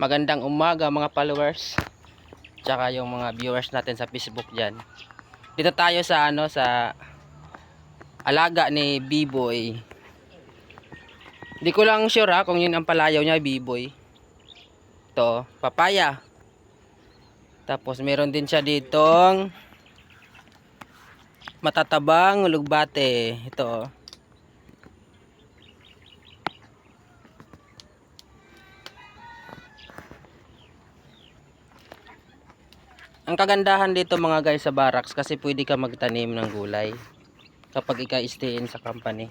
Magandang umaga mga followers, tsaka yung mga viewers natin sa Facebook dyan. Dito tayo sa sa alaga ni B-Boy. Hindi ko lang sure kung yun ang palayaw niya, B-Boy. Ito, papaya. Tapos meron din siya ditong matatabang ulugbate. Ito. Ang kagandahan dito mga guys sa barracks, kasi pwede ka magtanim ng gulay kapag ika-stay in sa company.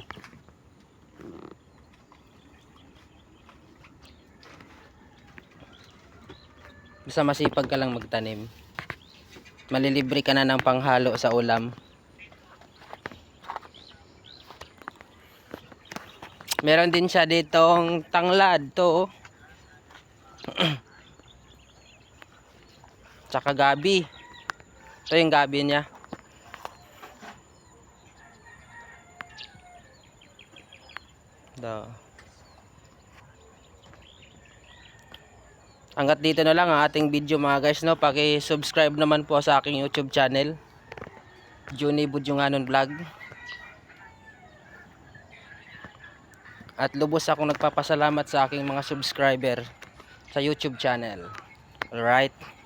Basta masipag ka lang magtanim, malilibre ka na ng panghalo sa ulam. Meron din siya ditong tanglad to. Tsaka gabi. Ito yung gabi niya. Hanggat dito na lang ang ating video mga guys, no. Paki-subscribe naman po sa aking YouTube channel, Johnny Budyunganon Vlog. At lubos akong nagpapasalamat sa aking mga subscriber sa YouTube channel. Alright.